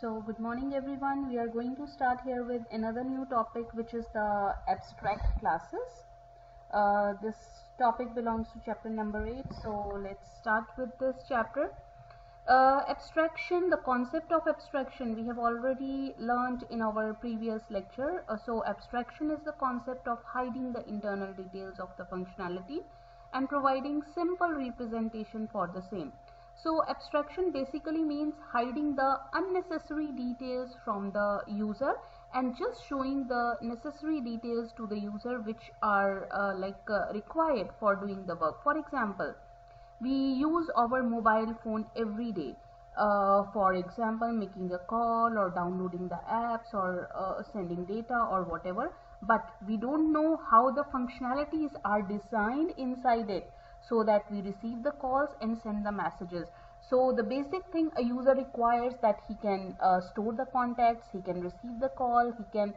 So good morning everyone. We are going to start here with another new topic, which is the abstract classes. This topic belongs to chapter number 8. So let's start with this chapter. Abstraction, the concept of abstraction we have already learned in our previous lecture. So abstraction is the concept of hiding the internal details of the functionality and providing simple representation for the same. So abstraction basically means hiding the unnecessary details from the user and just showing the necessary details to the user which are required for doing the work. For example, we use our mobile phone every day, for example making a call or downloading the apps or sending data or whatever, but we don't know how the functionalities are designed inside it so that we receive the calls and send the messages. So the basic thing a user requires, that he can store the contacts, he can receive the call, he can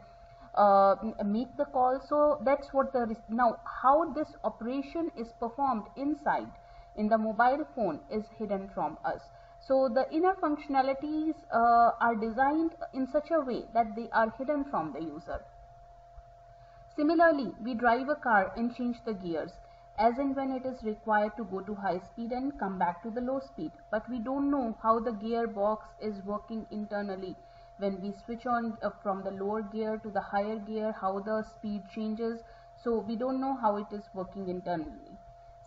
make the call. So that's what now how this operation is performed inside in the mobile phone is hidden from us. So the inner functionalities are designed in such a way that they are hidden from the user. Similarly, we drive a car and change the gears as and when it is required to go to high speed and come back to the low speed, but we don't know how the gearbox is working internally. When we switch on from the lower gear to the higher gear, how the speed changes, so we don't know how it is working internally.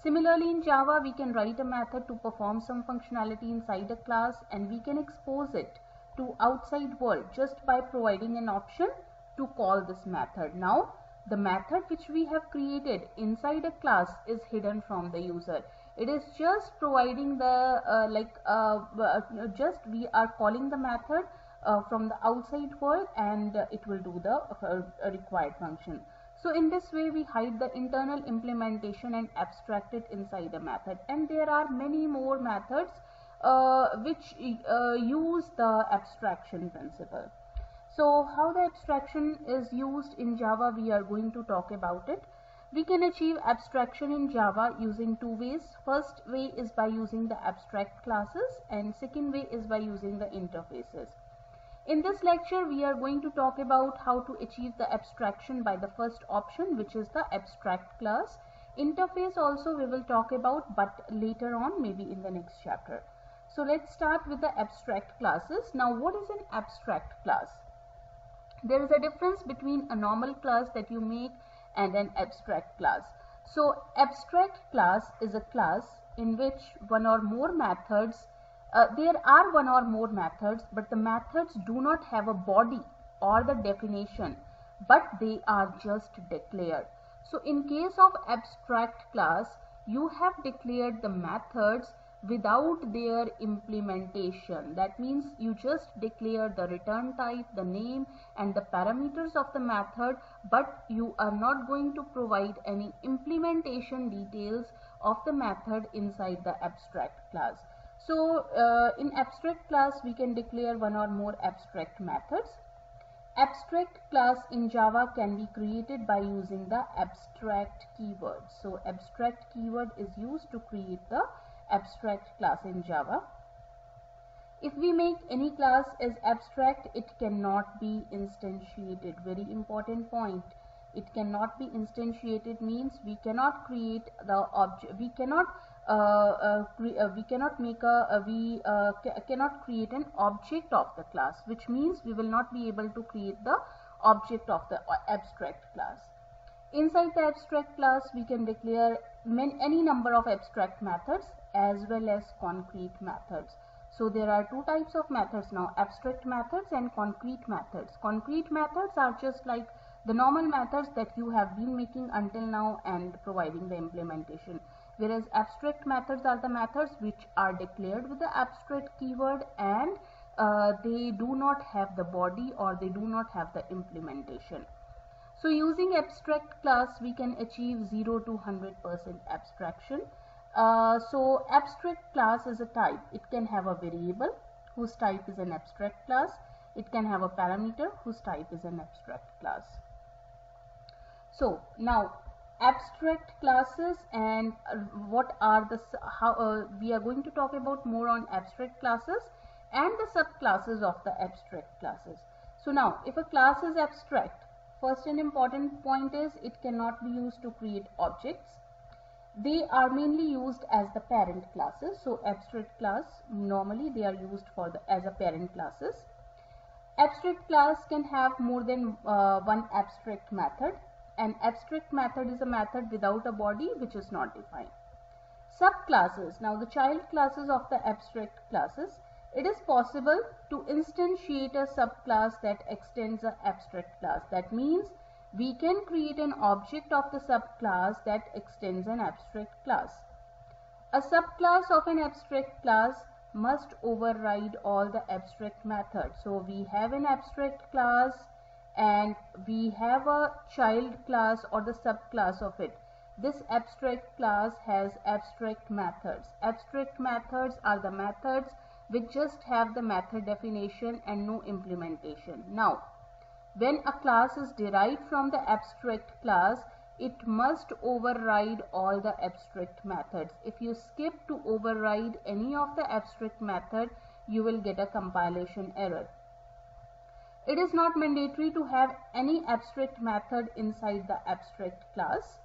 Similarly, in Java, we can write a method to perform some functionality inside a class, and we can expose it to outside world just by providing an option to call this method. Now, the method which we have created inside a class is hidden from the user. It is just providing the we are calling the method from the outside world, and it will do the required function. So in this way we hide the internal implementation and abstract it inside a method. And there are many more methods which use the abstraction principle. So how the abstraction is used in Java, we are going to talk about it. We can achieve abstraction in Java using two ways. First way is by using the abstract classes, and second way is by using the interfaces. In this lecture, we are going to talk about how to achieve the abstraction by the first option, which is the abstract class. Interface also we will talk about, but later on, maybe in the next chapter. So let's start with the abstract classes. Now, what is an abstract class? There is a difference between a normal class that you make and an abstract class. So abstract class is a class in which one or more methods there are one or more methods, but the methods do not have a body or the definition, but they are just declared. So in case of abstract class, you have declared the methods without their implementation. That means you just declare the return type, the name and the parameters of the method, but you are not going to provide any implementation details of the method inside the abstract class. So in abstract class we can declare one or more abstract methods. Abstract class in Java can be created by using the abstract keyword. So abstract keyword is used to create the abstract class in Java. If we make any class as abstract, it cannot be instantiated. Very important point. It cannot be instantiated means we cannot create the object. We cannot cannot create an object of the class, which means we will not be able to create the object of the abstract class. Inside the abstract class, we can declare any number of abstract methods as well as concrete methods. So there are two types of methods now, abstract methods and concrete methods. Concrete methods are just like the normal methods that you have been making until now and providing the implementation. Whereas abstract methods are the methods which are declared with the abstract keyword, and they do not have the body or they do not have the implementation. So using abstract class we can achieve 0 to 100% abstraction. So abstract class is a type. It can have a variable whose type is an abstract class. It can have a parameter whose type is an abstract class. So now abstract classes and what are the we are going to talk about more on abstract classes. and the subclasses of the abstract classes. So now, if a class is abstract, first an important point is it cannot be used to create objects. They are mainly used as the parent classes. So abstract class, normally they are used for as a parent classes. Abstract class can have more than one abstract method. An abstract method is a method without a body which is not defined. Subclasses, now the child classes of the abstract classes. It is possible to instantiate a subclass that extends an abstract class. That means we can create an object of the subclass that extends an abstract class. A subclass of an abstract class must override all the abstract methods. So we have an abstract class and we have a child class or the subclass of it. This abstract class has abstract methods. Abstract methods are the methods which just have the method definition and no implementation. Now, when a class is derived from the abstract class, it must override all the abstract methods. If you skip to override any of the abstract method, you will get a compilation error. It is not mandatory to have any abstract method inside the abstract class.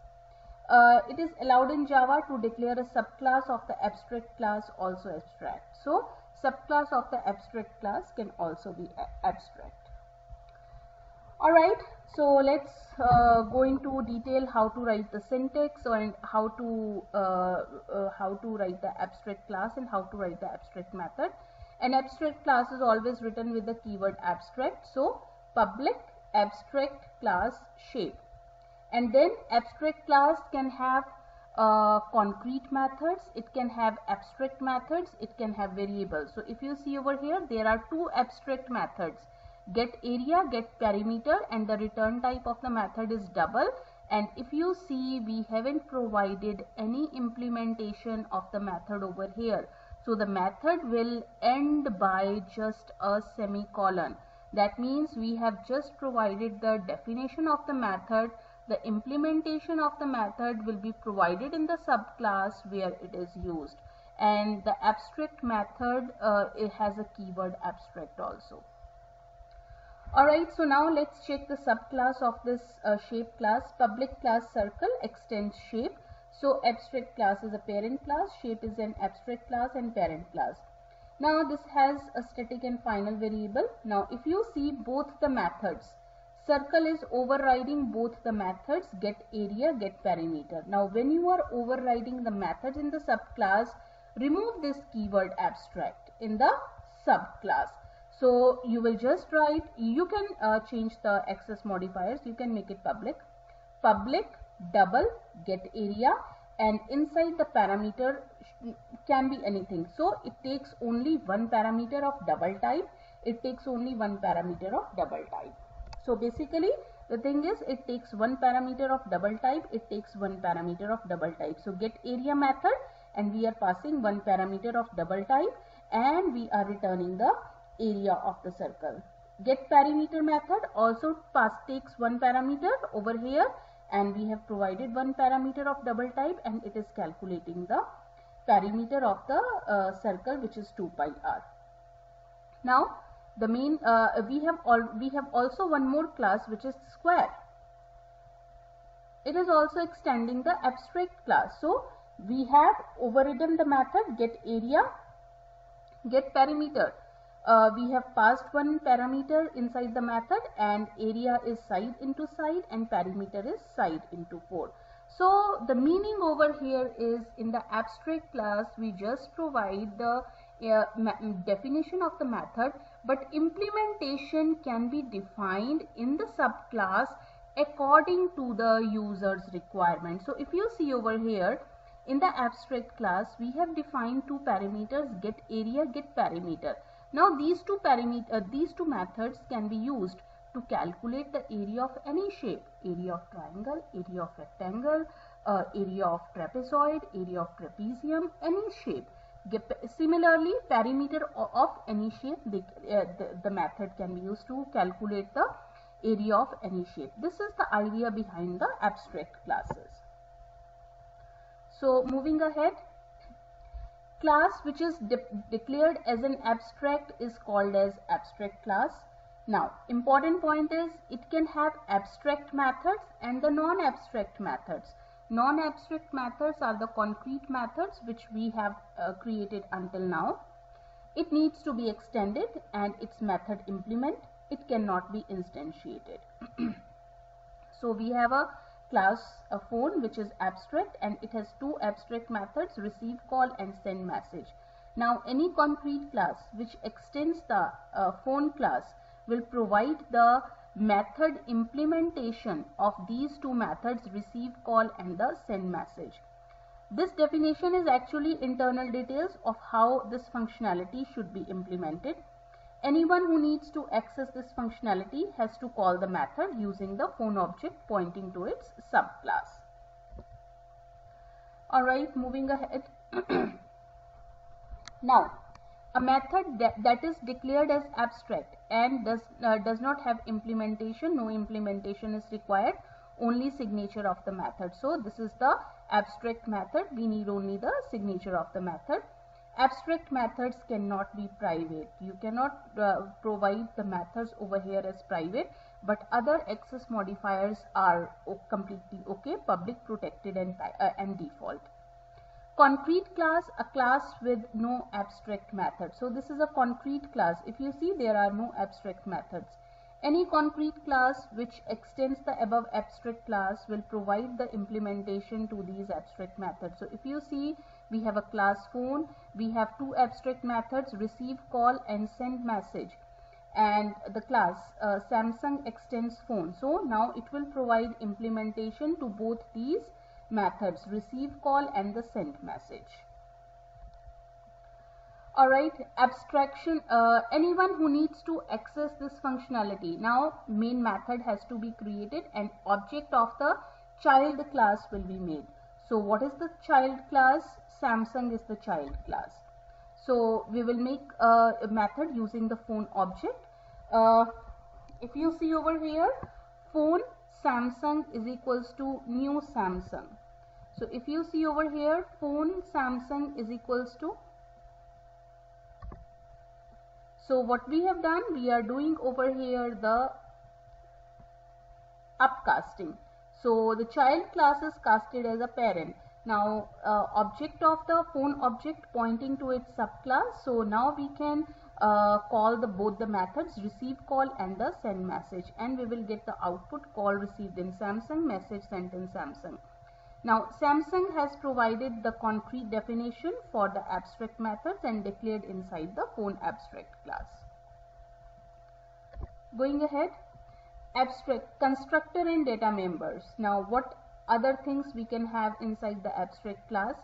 It is allowed in Java to declare a subclass of the abstract class also abstract. So, subclass of the abstract class can also be abstract. Alright, so let's go into detail how to write the syntax and how to write the abstract class and how to write the abstract method. An abstract class is always written with the keyword abstract. So, public abstract class shape. And then abstract class can have concrete methods, it can have abstract methods, it can have variables. So if you see over here, there are two abstract methods, get area, get perimeter, and the return type of the method is double. And if you see, we haven't provided any implementation of the method over here. So the method will end by just a semicolon. That means we have just provided the definition of the method. The implementation of the method will be provided in the subclass where it is used. And the abstract method, it has a keyword abstract also. Alright, so now let's check the subclass of this shape class. Public class circle extends shape. So abstract class is a parent class, shape is an abstract class and parent class. Now this has a static and final variable. Now if you see both the methods, circle is overriding both the methods get area, get perimeter. Now when you are overriding the methods in the subclass, remove this keyword abstract in the subclass. So you will just write, you can change the access modifiers, you can make it public. Public double get area, and inside the parameter can be anything. So it takes only one parameter of double type. It takes only one parameter of double type. So basically the thing is, it takes one parameter of double type, it takes one parameter of double type. So get area method, and we are passing one parameter of double type, and we are returning the area of the circle. Get perimeter method also takes one parameter over here, and we have provided one parameter of double type, and it is calculating the perimeter of the circle, which is 2 pi r. Now the main we have also one more class, which is square. It is also extending the abstract class. So we have overridden the method get area, get perimeter. We have passed one parameter inside the method, and area is side into side and perimeter is side into 4. So the meaning over here is, in the abstract class we just provide the definition of the method, but implementation can be defined in the subclass according to the user's requirement. So if you see over here, in the abstract class we have defined two parameters, get area, get perimeter. Now these two methods can be used to calculate the area of any shape, area of triangle, area of rectangle, area of trapezoid, area of trapezium, any shape. Similarly, perimeter of any shape, the method can be used to calculate the area of any shape. This is the idea behind the abstract classes. So moving ahead, class which is declared as an abstract is called as abstract class. Now, important point is it can have abstract methods and the non-abstract methods. Non-abstract methods are the concrete methods which we have created until now. It needs to be extended and its method implement. It cannot be instantiated. So we have a class a phone which is abstract and it has two abstract methods, receive call and send message. Now any concrete class which extends the phone class will provide the method implementation of these two methods, receive call and the send message. This definition is actually internal details of how this functionality should be implemented. Anyone who needs to access this functionality has to call the method using the phone object pointing to its subclass. Alright, moving ahead. Now, a method that is declared as abstract and does not have implementation, no implementation is required, only signature of the method. So this is the abstract method. We need only the signature of the method. Abstract methods cannot be private. You cannot provide the methods over here as private, but other access modifiers are completely okay, public, protected and default. Concrete class, a class with no abstract method. So this is a concrete class. If you see, there are no abstract methods. Any concrete class which extends the above abstract class will provide the implementation to these abstract methods. So if you see, we have a class phone, we have two abstract methods, receive call and send message, and the class Samsung extends phone. So now it will provide implementation to both these methods, receive call and the send message. Alright, abstraction, anyone who needs to access this functionality, now main method has to be created and object of the child class will be made. So what is the child class? Samsung is the child class. So we will make a method using the phone object. If you see over here, phone Samsung is equals to new Samsung. So if you see over here, phone Samsung is equals to, so what we have done, we are doing over here the upcasting. So the child class is casted as a parent. Now object of the phone object pointing to its subclass. So now we can call both the methods, receive call and the send message, and we will get the output call received in Samsung, message sent in Samsung. Now Samsung has provided the concrete definition for the abstract methods and declared inside the phone abstract class. Going ahead, abstract constructor and data members. Now what other things we can have inside the abstract class?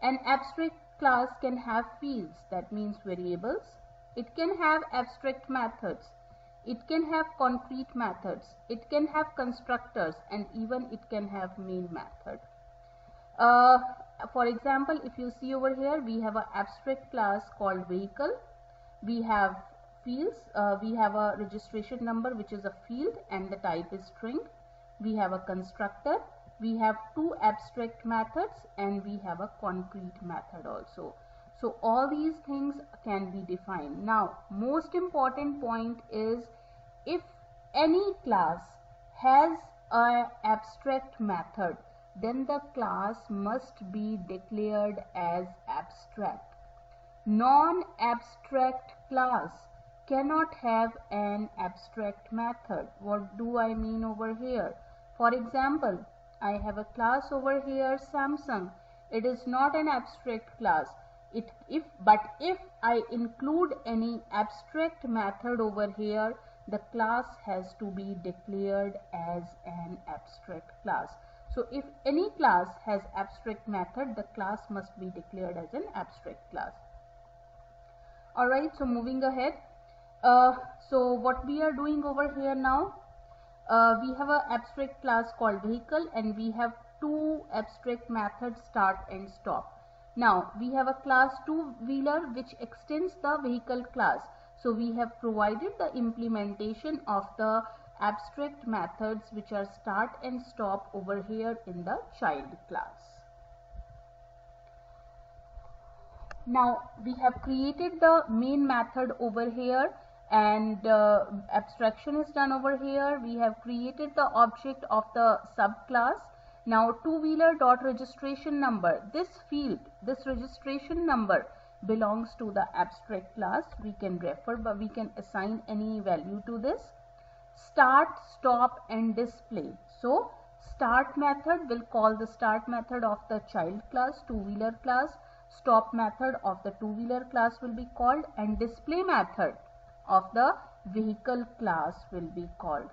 An abstract class can have fields, that means variables. It can have abstract methods. It can have concrete methods. It can have constructors, and even it can have main method. For example, if you see over here, we have an abstract class called vehicle. We have fields. We have a registration number which is a field and the type is string. We have a constructor. We have two abstract methods and we have a concrete method also. So all these things can be defined. Now most important point is, if any class has an abstract method, then the class must be declared as abstract. Non-abstract class cannot have an abstract method. What do I mean over here? For example, I have a class over here Samsung. It is not an abstract class. But if I include any abstract method over here, the class has to be declared as an abstract class. So if any class has abstract method, the class must be declared as an abstract class. Alright, so moving ahead. So what we are doing over here now, we have an abstract class called vehicle and we have two abstract methods, start and stop. Now we have a class two-wheeler which extends the vehicle class. So we have provided the implementation of the abstract methods which are start and stop over here in the child class. Now we have created the main method over here, and abstraction is done over here. We have created the object of the subclass. Now two-wheeler dot registration number, this field, this registration number belongs to the abstract class. We can refer, but we can assign any value to this. Start, stop and display. So start method will call the start method of the child class, two-wheeler class. Stop method of the two-wheeler class will be called, and display method of the vehicle class will be called.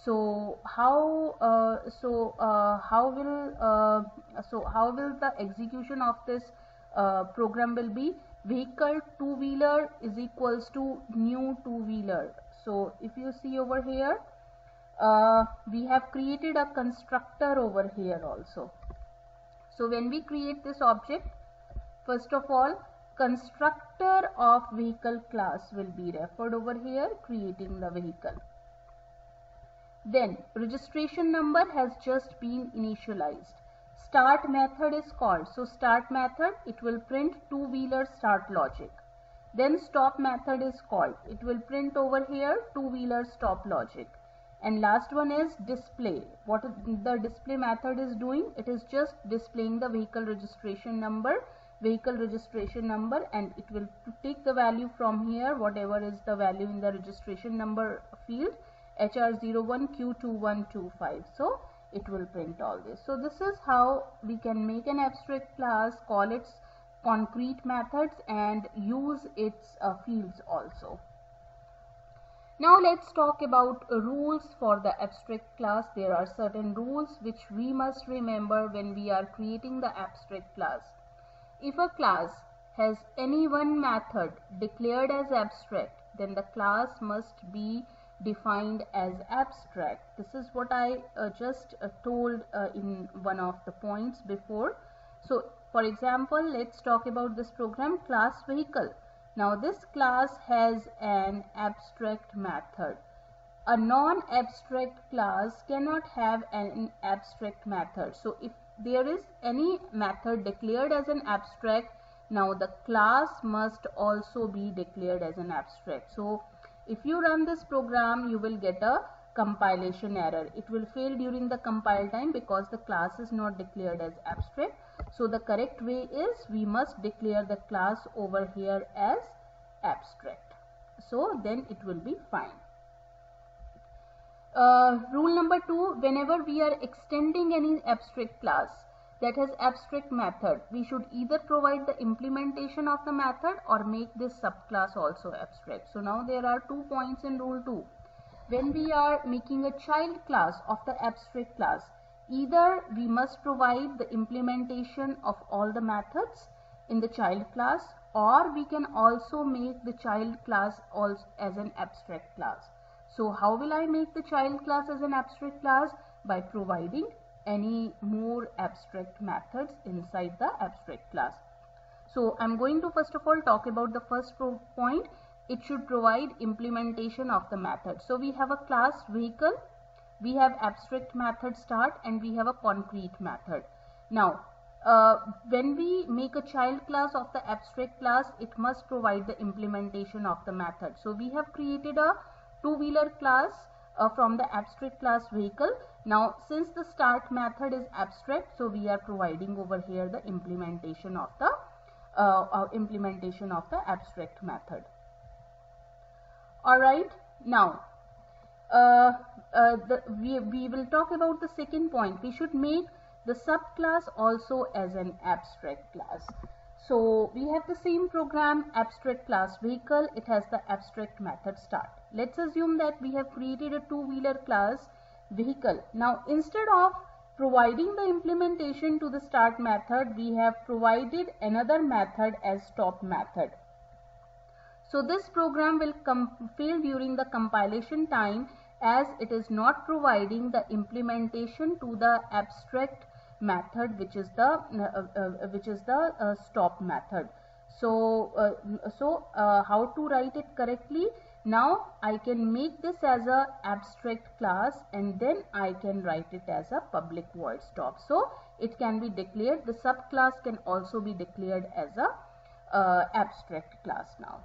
So how will the execution of this program will be? Vehicle two-wheeler is equals to new two-wheeler. So if you see over here, we have created a constructor over here also. So when we create this object, first of all, constructor of vehicle class will be referred over here, creating the vehicle. Then registration number has just been initialized. Start method is called. So start method, it will print two-wheeler start logic. Then stop method is called. It will print over here two-wheeler stop logic. And last one is display. What the display method is doing? It is just displaying the vehicle registration number, and it will take the value from here, whatever is the value in the registration number field, HR01Q2125. So it will print all this. So this is how we can make an abstract class, call its concrete methods and use its fields also. Now let's talk about rules for the abstract class. There are certain rules which we must remember when we are creating the abstract class. If a class has any one method declared as abstract, then the class must be defined as abstract. This is what I just told in one of the points before. So for example, let's talk about this program, class vehicle. Now this class has an abstract method. A non-abstract class cannot have an abstract method. So if there is any method declared as an abstract, now the class must also be declared as an abstract. So if you run this program, you will get a compilation error. It will fail during the compile time because the class is not declared as abstract. So the correct way is we must declare the class over here as abstract. So then it will be fine. Rule number 2, whenever we are extending any abstract class that has abstract method, we should either provide the implementation of the method or make this subclass also abstract. So now there are 2 points in rule 2. When we are making a child class of the abstract class, either we must provide the implementation of all the methods in the child class, or we can also make the child class also as an abstract class. So how will I make the child class as an abstract class? By providing any more abstract methods inside the abstract class. So I'm going to first of all talk about the first point. It should provide implementation of the method. So we have a class vehicle, we have abstract method start, and we have a concrete method. Now when we make a child class of the abstract class, it must provide the implementation of the method. So we have created a two-wheeler class from the abstract class vehicle. Now since the start method is abstract, so we are providing over here the implementation of the abstract method. Alright, now we will talk about the second point. We should make the subclass also as an abstract class. So we have the same program, abstract class vehicle. It has the abstract method start. Let's assume that we have created a two-wheeler class vehicle. Now instead of providing the implementation to the start method, we have provided another method as stop method. So this program will fail during the compilation time, as it is not providing the implementation to the abstract method, which is the stop method. So how to write it correctly? Now I can make this as a abstract class, and then I can write it as a public void stop. So it can be declared, the subclass can also be declared as a abstract class now.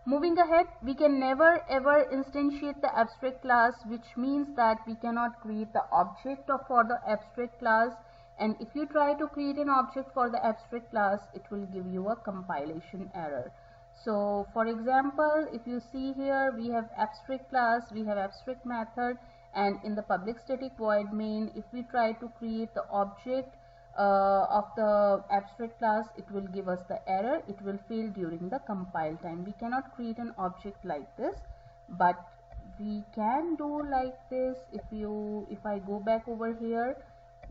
Moving ahead, we can never ever instantiate the abstract class, which means that we cannot create the object for the abstract class, and if you try to create an object for the abstract class, it will give you a compilation error. So for example, if you see here, we have abstract class, we have abstract method, and in the public static void main, if we try to create the object of the abstract class, it will give us the error. It will fail during the compile time. We cannot create an object like this, but we can do like this. If I go back over here,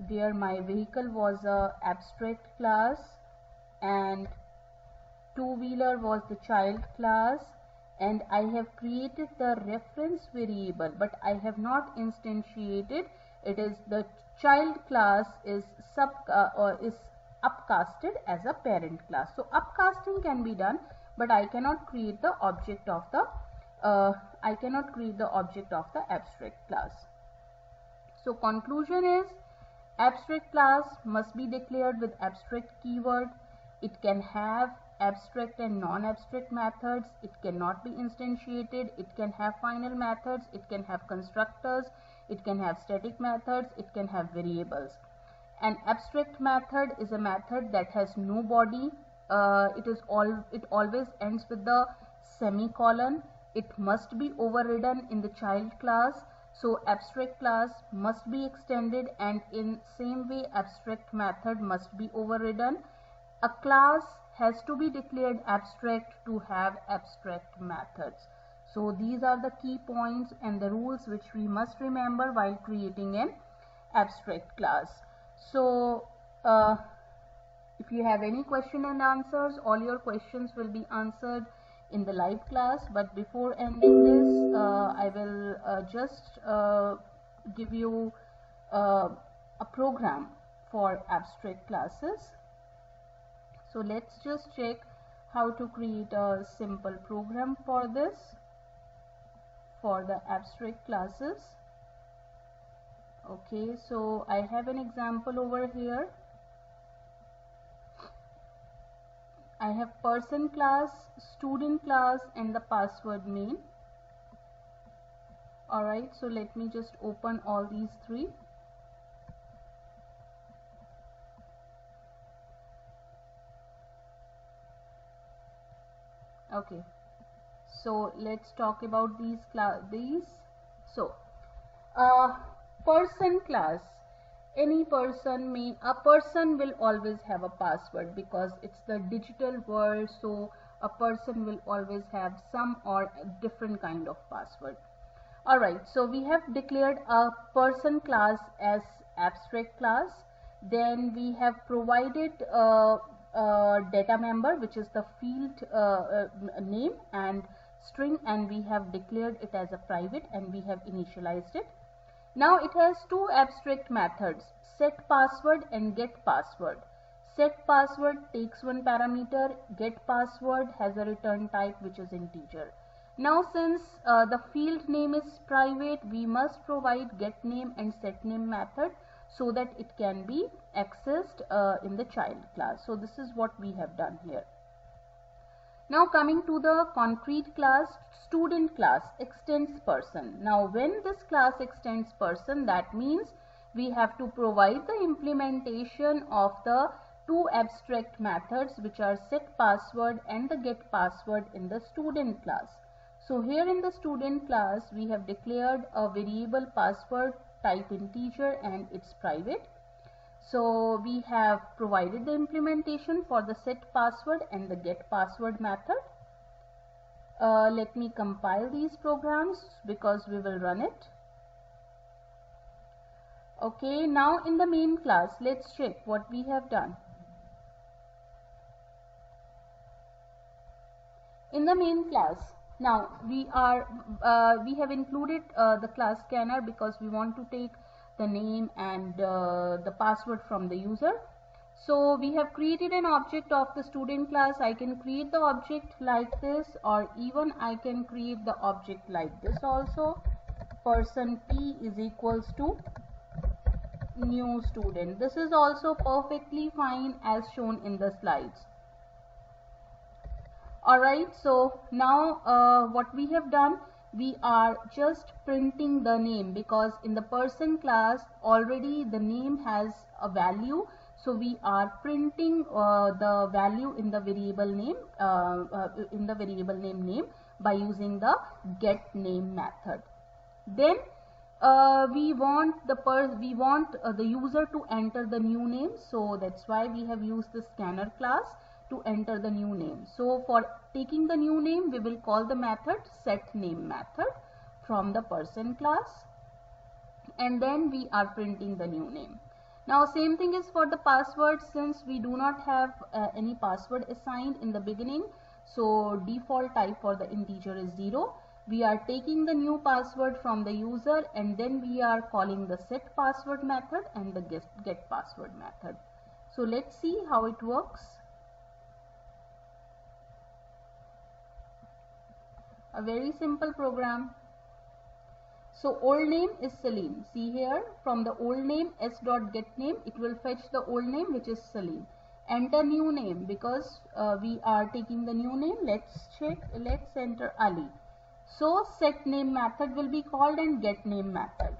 where my vehicle was a abstract class and two-wheeler was the child class, and I have created the reference variable, but I have not instantiated. It is the child class is upcasted as a parent class. So upcasting can be done, but I cannot create the object of the abstract class. So conclusion is, abstract class must be declared with abstract keyword. It can have abstract and non-abstract methods. It cannot be instantiated. It can have final methods. It can have constructors. It can have static methods. It can have variables. An abstract method is a method that has no body. It always ends with the semicolon. It must be overridden in the child class. So abstract class must be extended, and in same way abstract method must be overridden. A class has to be declared abstract to have abstract methods. So these are the key points and the rules which we must remember while creating an abstract class. So if you have any question and answers, all your questions will be answered in the live class. But before ending this, I will just give you a program for abstract classes. So let's just check how to create a simple program for this, for the abstract classes. Okay, so I have an example over here. I have person class, student class, and the password main. Alright, so let me just open all these three. Okay, so let's talk about these. So person class, any person a person will always have a password because it's the digital world, so a person will always have some or different kind of password. Alright, so we have declared a person class as abstract class. Then we have provided data member, which is the field name and string, and we have declared it as a private, and we have initialized it. Now it has two abstract methods, set password and get password. Set password takes one parameter, get password has a return type which is integer. Now since the field name is private, we must provide get name and set name method so that it can be accessed in the child class. So this is what we have done here. Now coming to the concrete class, student class extends person. Now when this class extends person, that means we have to provide the implementation of the two abstract methods which are set password and the get password in the student class. So here in the student class we have declared a variable password type integer and it's private. So we have provided the implementation for the set password and the get password method. Let me compile these programs because we will run it. Okay, now in the main class, let's check what we have done. In the main class, now we have included the class scanner because we want to take the name and the password from the user. So we have created an object of the student class. I can create the object like this, or even I can create the object like this also. Person P is equals to new student. This is also perfectly fine as shown in the slides. Alright, so now what we have done, we are just printing the name, because in the person class already the name has a value. So we are printing the value in the variable name name by using the get name method. Then we want the user to enter the new name, so that's why we have used the scanner class to enter the new name. So for taking the new name, we will call the method set name method from the person class, and then we are printing the new name. Now same thing is for the password. Since we do not have any password assigned in the beginning, so default type for the integer is 0. We are taking the new password from the user, and then we are calling the set password method and the get password method. So let's see how it works. A very simple program. So old name is Salim. See here, from the old name s.getName, it will fetch the old name, which is Salim. Enter new name, because we are taking the new name. Let's check. Let's enter Ali. So set name method will be called and get name method.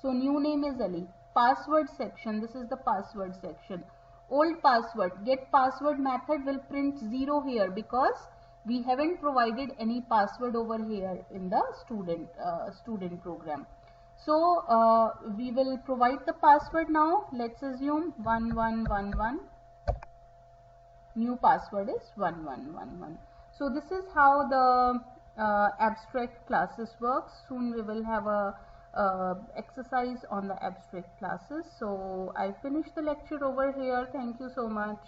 So new name is Ali. Password section. This is the password section. Old password. Get password method will print 0 here, because we haven't provided any password over here in the student program. So we will provide the password now. Let's assume 1111. New password is 1111. So this is how the abstract classes works. Soon we will have a exercise on the abstract classes. So I finished the lecture over here. Thank you so much.